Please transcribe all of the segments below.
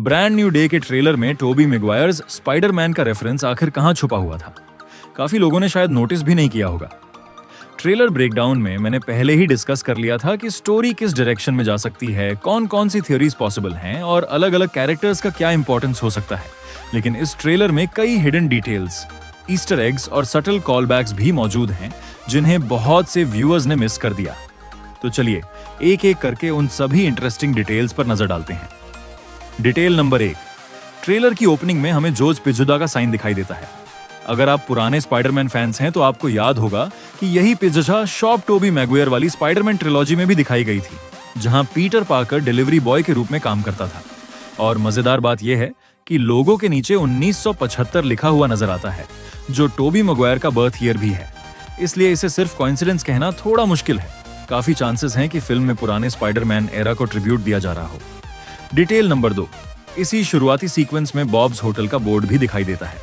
Brand new day के trailer में Tobey मैगवायर्स Spiderman का रेफरेंस आखिर कहां छुपा हुआ था? काफी लोगों ने शायद नोटिस भी नहीं किया होगा। ट्रेलर ब्रेकडाउन में मैंने पहले ही डिस्कस कर लिया था कि स्टोरी किस डायरेक्शन में जा सकती है, कौन कौन सी थ्योरीज पॉसिबल हैं और अलग अलग कैरेक्टर्स का क्या इंपॉर्टेंस हो सकता है। लेकिन इस ट्रेलर में कई हिडन डिटेल्स, ईस्टर एग्स और सटल कॉलबैक्स भी मौजूद हैं जिन्हें बहुत से व्यूअर्स ने मिस कर दिया। तो चलिए एक एक करके उन सभी इंटरेस्टिंग डिटेल्स पर नजर डालते हैं। डिटेल नंबर 1, ट्रेलर की ओपनिंग में हमें जोर्ज पिजुदा का साइन दिखाई देता है। अगर आप पुराने स्पाइडरमैन फैंस हैं तो आपको याद होगा कि यही पिजुदा शॉप टोबी मैगवायर वाली स्पाइडरमैन ट्रिलॉजी में भी दिखाई गई थी, जहां पीटर पार्कर डिलीवरी बॉय के रूप में काम करता था। और मजेदार बात यह है कि लोगो के नीचे 1975 लिखा हुआ नजर आता है, जो टोबी मैगवायर का बर्थ ईयर भी है। इसलिए इसे सिर्फ कोइंसिडेंस कहना थोड़ा मुश्किल है। काफी चांसेस हैं कि फिल्म में पुराने स्पाइडरमैन एरा को ट्रिब्यूट दिया जा रहा हो। डिटेल नंबर 2, इसी शुरुआती सीक्वेंस में बॉब्स होटल का बोर्ड भी दिखाई देता है।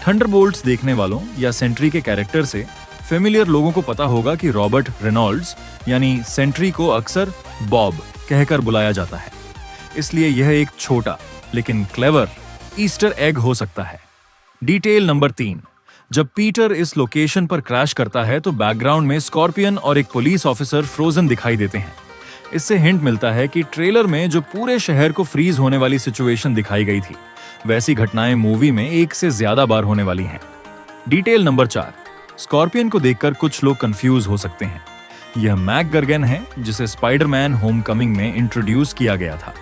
थंडरबोल्ट्स देखने वालों या सेंट्री के कैरेक्टर से फेमिलियर लोगों को पता होगा कि रॉबर्ट रेनॉल्ड्स यानी सेंट्री को अक्सर बॉब कहकर बुलाया जाता है। इसलिए यह एक छोटा लेकिन क्लेवर ईस्टर एग हो सकता है। डिटेल नंबर 3, जब पीटर इस लोकेशन पर क्रैश करता है तो बैकग्राउंड में स्कॉर्पियन और एक पुलिस ऑफिसर फ्रोजन दिखाई देते हैं। इससे हिंट मिलता है कि ट्रेलर में जो पूरे शहर को फ्रीज होने वाली सिचुएशन दिखाई गई थी, वैसी घटनाएं मूवी में एक से ज्यादा बार होने वाली हैं। डिटेल नंबर 4, स्कॉर्पियन को देखकर कुछ लोग कंफ्यूज हो सकते हैं। यह मैक गर्गन है जिसे स्पाइडरमैन होमकमिंग में इंट्रोड्यूस किया गया था।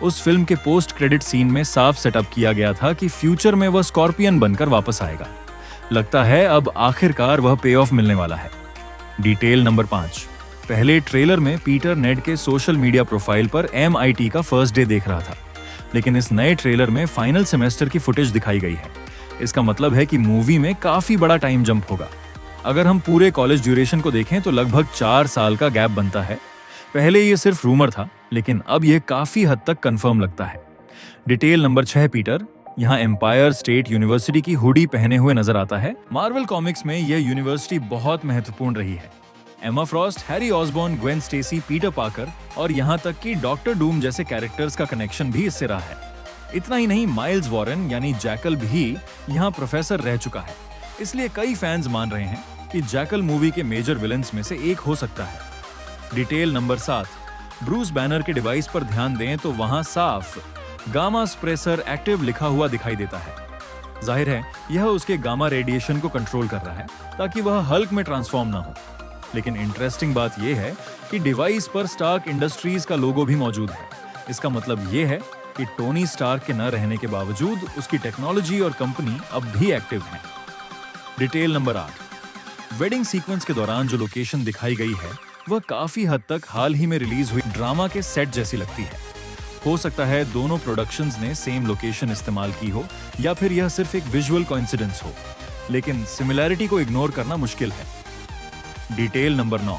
उस फिल्म के पोस्ट क्रेडिट सीन में साफ सेटअप किया गया था कि फ्यूचर में वह स्कॉर्पियन बनकर वापस आएगा। लगता है अब आखिरकार वह पे ऑफ मिलने वाला है। डिटेल नंबर 5, पहले ट्रेलर में पीटर नेड के सोशल मीडिया प्रोफाइल पर MIT का फर्स्ट डे देख रहा था, लेकिन इस नए ट्रेलर में फाइनल सेमेस्टर की फुटेज दिखाई गई है। इसका मतलब है कि मूवी में काफी बड़ा टाइम जंप होगा। अगर हम पूरे कॉलेज ड्यूरेशन को देखें तो लगभग 4 साल का गैप बनता है। पहले ये सिर्फ रूमर था, लेकिन अब यह काफी हद तक कंफर्म लगता है। डिटेल नंबर 6, पीटर यहाँ एम्पायर स्टेट यूनिवर्सिटी की हुडी पहने हुए नजर आता है। मार्वल कॉमिक्स में यह यूनिवर्सिटी बहुत महत्वपूर्ण रही है। Emma Frost, Harry Osborn, Gwen Stacy, Peter Parker और यहाँ तक कि डॉक्टर डूम जैसे कैरेक्टर्स का कनेक्शन भी इससे रहा है। इतना ही नहीं, माइल्स वॉरेन यानी जैकल भी यहाँ प्रोफेसर रह चुका है। इसलिए कई फैंस मान रहे हैं कि जैकल मूवी के मेजर विलन्स में से एक हो सकता है। डिटेल नंबर 7, ब्रूस बैनर के डिवाइस पर ध्यान दें तो वहां साफ गामा स्प्रेसर एक्टिव लिखा हुआ दिखाई देता है। जाहिर है यह उसके गामा रेडिएशन को कंट्रोल कर रहा है ताकि वह हल्क में ट्रांसफॉर्म ना हो। लेकिन इंटरेस्टिंग बात यह है कि डिवाइस पर स्टार्क इंडस्ट्रीज का लोगो भी मौजूद है। इसका मतलब यह है कि टोनी स्टार्क के न रहने के बावजूद उसकी टेक्नोलॉजी और कंपनी अब भी एक्टिव है। डिटेल नंबर 8, वेडिंग सीक्वेंस के दौरान जो लोकेशन दिखाई गई है वह काफी हद तक हाल ही में रिलीज हुई ड्रामा के सेट जैसी लगती है। हो सकता है दोनों प्रोडक्शंस ने सेम लोकेशन इस्तेमाल की हो या फिर यह सिर्फ एक विजुअल कोइंसिडेंस हो, लेकिन सिमिलैरिटी को इग्नोर करना मुश्किल है। डिटेल नंबर 9,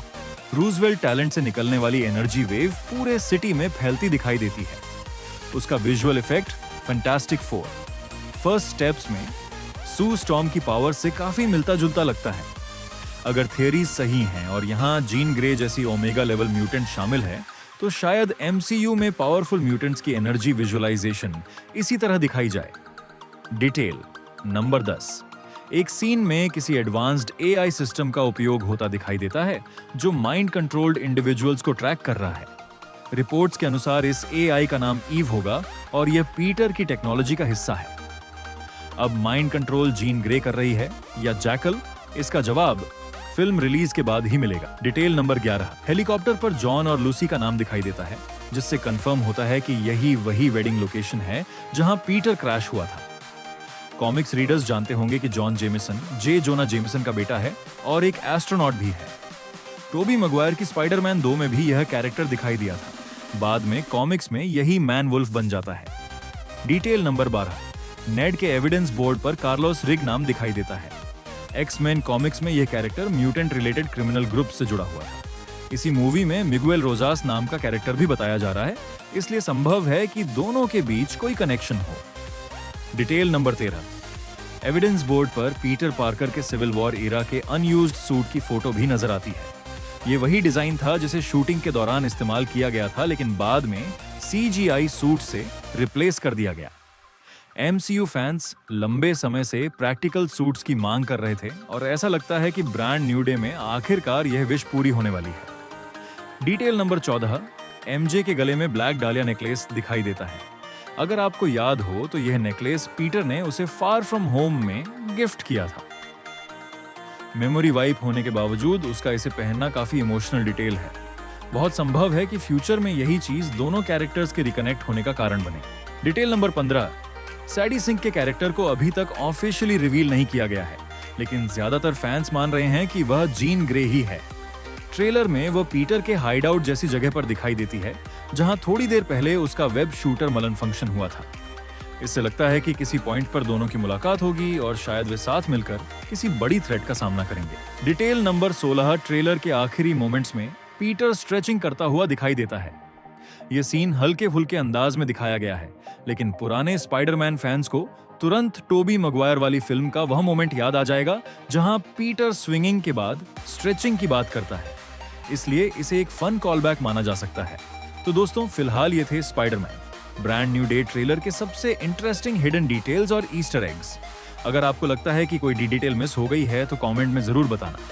रूजवेल्ट टैलेंट से निकलने वाली एनर्जी वेव पूरे सिटी में फैलती दिखाई देती है। उसका visual effect fantastic 4 first steps में सू स्टॉर्म की पावर से काफी मिलता जुलता लगता है। अगर थियरीज सही हैं और यहाँ जीन ग्रे जैसी ओमेगा लेवल म्यूटेंट शामिल है तो शायद MCU में पावरफुल म्यूटेंट्स की एनर्जी विजुअलाइजेशन इसी तरह दिखाई जाए। डिटेल नंबर 10, एक सीन में किसी एडवांस्ड AI सिस्टम का उपयोग होता दिखाई देता है जो माइंड कंट्रोल्ड इंडिविजुअल्स को ट्रैक कर रहा है। रिपोर्ट्स के अनुसार इस AI का नाम ईव होगा और यह पीटर की टेक्नोलॉजी का हिस्सा है। अब माइंड कंट्रोल जीन ग्रे कर रही है या जैकल? इसका जवाब फिल्म रिलीज के बाद ही मिलेगा। डिटेल नंबर 11, हेलीकॉप्टर पर जॉन और लूसी का नाम दिखाई देता है, जिससे कंफर्म होता है कि यही वही वेडिंग लोकेशन है जहां पीटर क्रैश हुआ था। कॉमिक्स रीडर्स जानते होंगे कि जॉन जेमिसन जे जोना जेमिसन का बेटा है और एक एस्ट्रोनॉट भी है। टोबी मैगवायर की स्पाइडरमैन 2 में भी यह कैरेक्टर दिखाई दिया था। बाद में कॉमिक्स में यही मैन वुल्फ बन जाता है। डिटेल नंबर 12, नेड के एविडेंस बोर्ड पर कार्लोस रिग नाम दिखाई देता है। एक्स-मेन कॉमिक्स में यह character mutant related criminal group से जुड़ा हुआ था। इसी मूवी में मिगुएल रोजास नाम का कैरेक्टर भी बताया जा रहा है, इसलिए संभव है कि दोनों के बीच कोई कनेक्शन हो। डिटेल नंबर 13, एविडेंस बोर्ड पर पीटर पार्कर के सिविल वॉर एरा के अनयूज्ड सूट की फोटो भी नजर आती है। ये वही डिजाइन था जिसे शूटिंग के दौरान इस्तेमाल किया गया था, लेकिन बाद में CGI सूट से रिप्लेस कर दिया गया। MCU फैंस लंबे समय से प्रैक्टिकल सूट्स की मांग कर रहे थे और ऐसा लगता है कि ब्रांड न्यू डे में आखिरकार यह विश पूरी होने वाली है। डिटेल नंबर 14, MJ के गले में ब्लैक डालिया नेकलेस दिखाई देता है। अगर आपको याद हो तो यह नेकलेस पीटर ने उसे फार फ्रॉम होम में गिफ्ट किया था। मेमोरी वाइप होने के बावजूद उसका इसे पहनना काफी इमोशनल डिटेल है। बहुत संभव है कि फ्यूचर में यही चीज दोनों कैरेक्टर्स के रिकनेक्ट होने का कारण बने। डिटेल नंबर 15, सैडी सिंह के कैरेक्टर को अभी तक ऑफिशियली रिवील नहीं किया गया है, लेकिन ज्यादातर फैंस मान रहे हैं कि वह जीन ग्रे ही है। ट्रेलर में वह पीटर के हाइडआउट जैसी जगह पर दिखाई देती है, जहां थोड़ी देर पहले उसका वेब शूटर मलन फंक्शन हुआ था। इससे लगता है कि किसी पॉइंट पर दोनों की मुलाकात होगी और शायद वे साथ मिलकर किसी बड़ी थ्रेट का सामना करेंगे। डिटेल नंबर 16, ट्रेलर के आखिरी मोमेंट्स में पीटर स्ट्रेचिंग करता हुआ दिखाई देता है। यह सीन हल्के फुल्के अंदाज में दिखाया गया है, लेकिन पुराने स्पाइडरमैन फैंस को तुरंत टोबी मैगवायर वाली फिल्म का वह मोमेंट याद आ जाएगा जहां पीटर स्विंगिंग के बाद स्ट्रेचिंग की बात करता है। इसलिए इसे एक फन कॉलबैक माना जा सकता है। तो दोस्तों, फिलहाल ये थे Spiderman brand new day trailer के सबसे इंटरेस्टिंग हिडन डिटेल्स और ईस्टर एग्स। अगर आपको लगता है कि कोई डिटेल मिस हो गई है तो कमेंट में जरूर बताना।